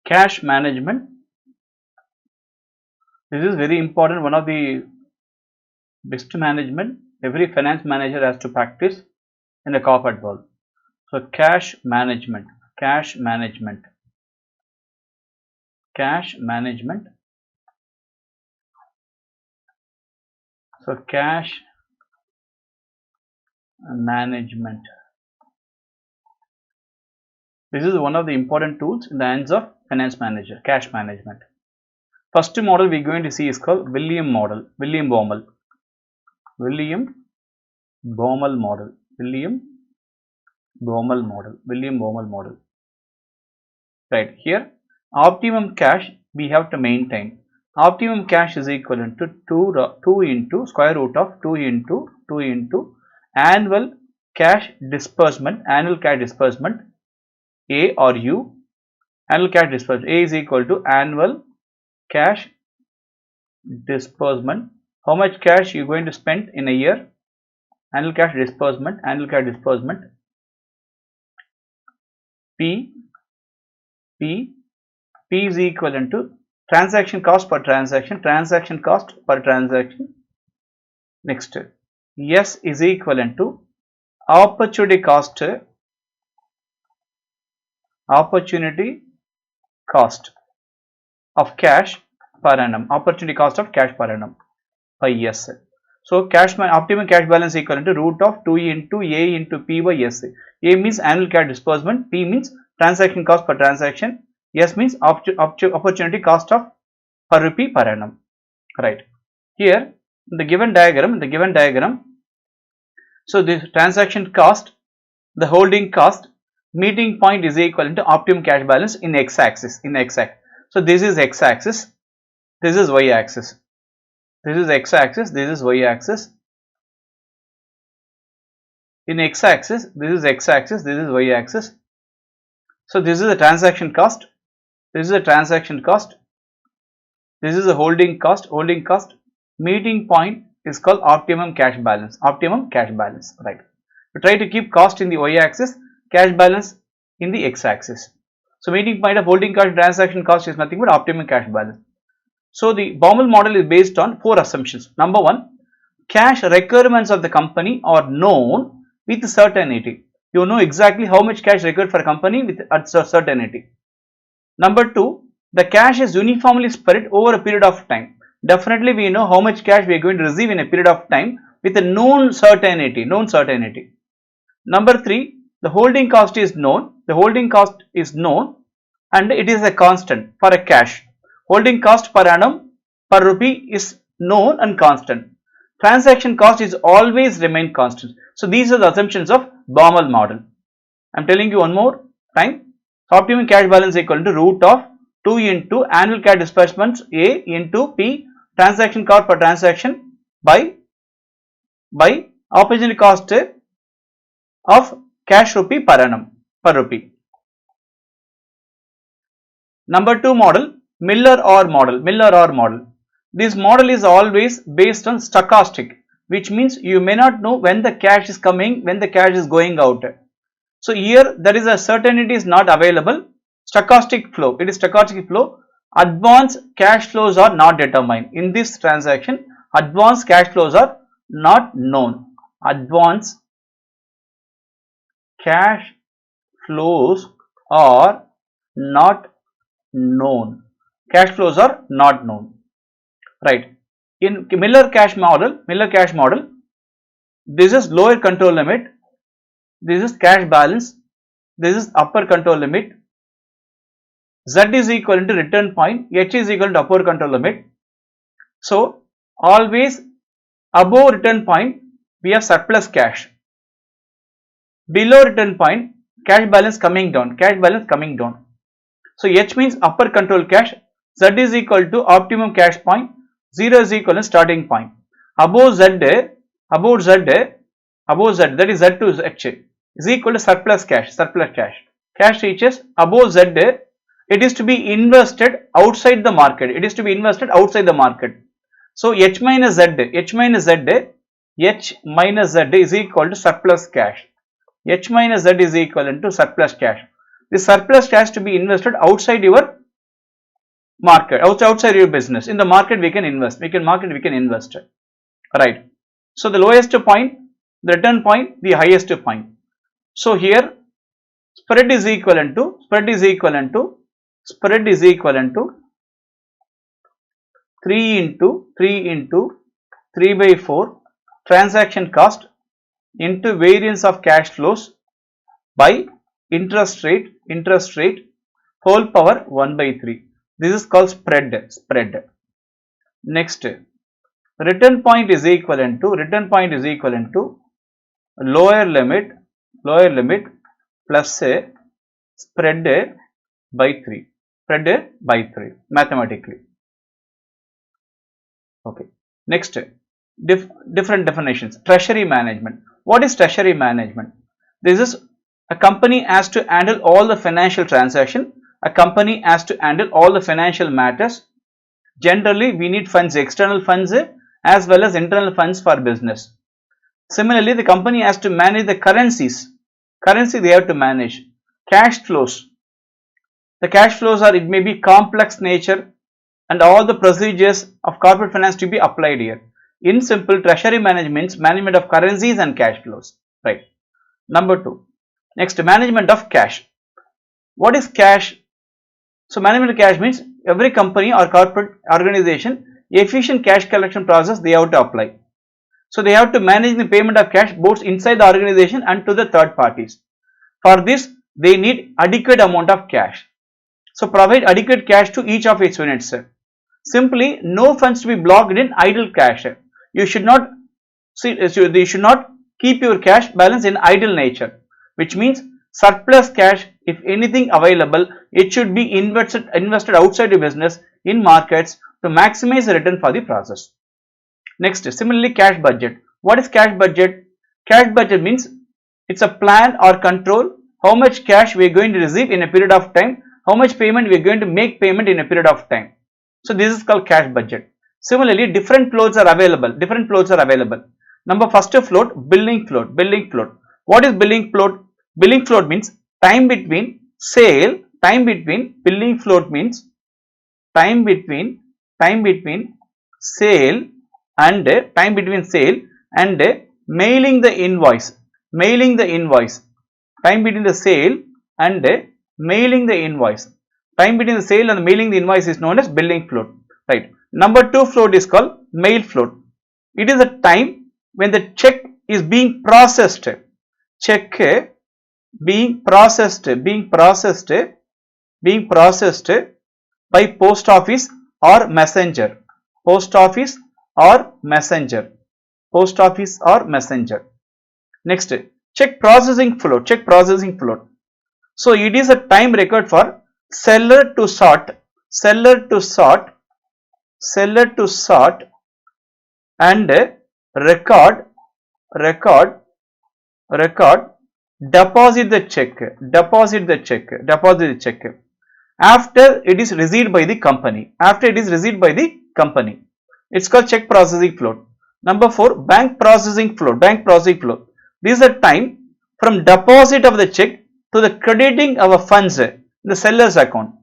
Cash management. This is very important, one of the best management every finance manager has to practice in the corporate world. So cash management, cash management, cash management. So cash management. This is one of the important tools in the hands of finance manager, cash management. First model we are going to see is called William model, William Baumol. William Baumol model, William Baumol model, William Baumol model. Right, here optimum cash we have to maintain. Optimum cash is equivalent to 2 into square root of 2 into annual cash disbursement, annual cash disbursement A or U, annual cash disbursement. A is equal to annual cash disbursement. How much cash you are going to spend in a year? Annual cash disbursement, annual cash disbursement. P is equivalent to transaction cost per transaction, transaction cost per transaction. Next, S is equivalent to opportunity cost of cash per annum, opportunity cost of cash per annum by S. So optimum cash balance equivalent to root of 2 into A into P by S. A means annual cash disbursement, P means transaction cost per transaction, S means opportunity cost of per rupee per annum. Right. Here in the given diagram, so this transaction cost, the holding cost, meeting point is equivalent to optimum cash balance in x-axis, So this is x-axis, this is y-axis. This is x-axis, this is y-axis. In x-axis, this is x-axis, this is y-axis. So this is the transaction cost, this is the transaction cost, this is the holding cost, meeting point is called optimum cash balance, right. We try to keep cost in the y-axis, cash balance in the x-axis. So meeting point of holding cost, transaction cost is nothing but optimum cash balance. So the Baumol model is based on 4 assumptions. Number 1, cash requirements of the company are known with certainty. You know exactly how much cash required for a company with certainty. Number 2, the cash is uniformly spread over a period of time. Definitely we know how much cash we are going to receive in a period of time with a known certainty. Number 3, the holding cost is known. And it is a constant for a cash. Holding cost per annum per rupee is known and constant. Transaction cost is always remain constant. So these are the assumptions of Baumol model. I am telling you one more time. Optimum cash balance equal to root of 2 into annual cash disbursements A into P, transaction cost per transaction by opportunity cost of cash rupee per annum per rupee. Number 2 model, Miller-Orr model. This model is always based on stochastic, which means you may not know when the cash is coming, when the cash is going out. So here there is a certainty is not available. Stochastic flow, it is stochastic flow. Advance cash flows are not determined. In this transaction, advance cash flows are not known. Advance cash flows are not known. Cash flows are not known. Right. In Miller cash model, this is lower control limit, this is cash balance, this is upper control limit. Z is equal to return point, H is equal to upper control limit. So always above return point we have surplus cash. Below return point, cash balance coming down. So H means upper control cash, Z is equal to optimum cash point, 0 is equal to starting point. Above Z, that is Z to H is equal to surplus cash. Cash reaches above Z, it is to be invested outside the market. So H minus Z is equal to surplus cash. H minus Z is equivalent to surplus cash. This surplus cash to be invested outside your market, outside your business. In the market we can invest, we can market, we can invest, right? So the lowest point, the return point, the highest point. So here spread is equivalent to 3 into 3 by 4 transaction cost into variance of cash flows by interest rate whole power 1 by 3. This is called spread. Next, return point is equivalent to lower limit plus a spread by 3, mathematically. Okay. Next, different definitions. Treasury management. What is treasury management? This is a company has to handle all the financial transaction. A company has to handle all the financial matters. Generally, we need funds, external funds as well as internal funds for business. Similarly, the company has to manage the currencies. Currency they have to manage. Cash flows. The cash flows are, it may be complex nature, and all the procedures of corporate finance to be applied here. In simple, treasury management means management of currencies and cash flows, right? Number 2. Next, management of cash. What is cash? So management of cash means every company or corporate organization, efficient cash collection process they have to apply. So they have to manage the payment of cash both inside the organization and to the third parties. For this, they need adequate amount of cash. So provide adequate cash to each of its units. Simply, no funds to be blocked in idle cash. You should not keep your cash balance in idle nature, which means surplus cash, if anything available, it should be invested outside the business in markets to maximize the return for the process. Next, similarly, cash budget. What is cash budget? Cash budget means it's a plan or control how much cash we are going to receive in a period of time, how much payment we are going to make payment in a period of time. So this is called cash budget. Similarly, different floats are available. Number first float, billing float. What is billing float? Billing float means time between sale. Billing float means time between sale and mailing the invoice. Time between the sale and mailing the invoice. Time between the sale and mailing the invoice is known as billing float, right? Number 2 float is called mail float. It is the time when the check is being processed. Being processed by post office or messenger. Next, check processing float. So it is a time record for seller to sort and record deposit the check after it is received by the company. It's called check processing float. Number 4, bank processing float. This is the time from deposit of the check to the crediting of funds in the seller's account.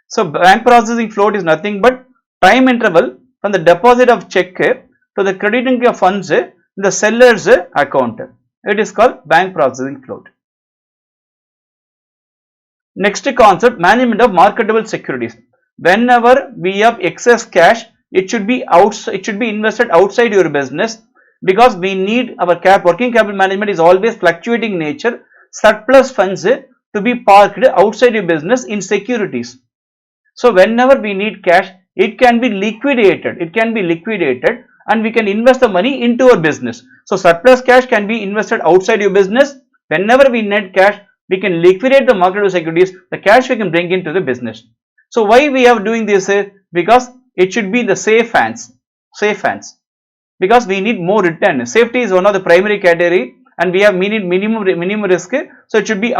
So bank processing float is nothing but time interval from the deposit of check to the crediting of funds in the seller's account. It is called bank processing float. Next concept, management of marketable securities. Whenever we have excess cash, it should be invested outside your business, because we need our working capital management is always fluctuating nature. Surplus funds to be parked outside your business in securities. So whenever we need cash, it can be liquidated and we can invest the money into our business. So surplus cash can be invested outside your business. Whenever we need cash, we can liquidate the marketable securities, the cash we can bring into the business. So why we are doing this? Because it should be the safe hands, because we need more return. Safety is one of the primary category, and we have minimum risk, so it should be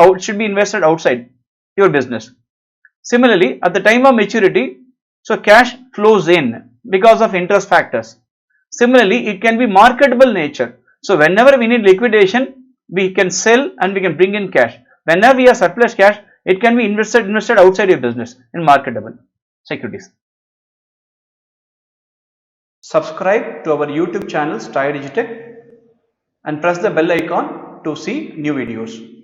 invested outside your business. Similarly, at the time of maturity, so cash flows in because of interest factors. Similarly, it can be marketable nature. So whenever we need liquidation, we can sell and we can bring in cash. Whenever we have surplus cash, it can be invested outside your business in marketable. securities. Subscribe to our YouTube channel Style Digitech and press the bell icon to see new videos.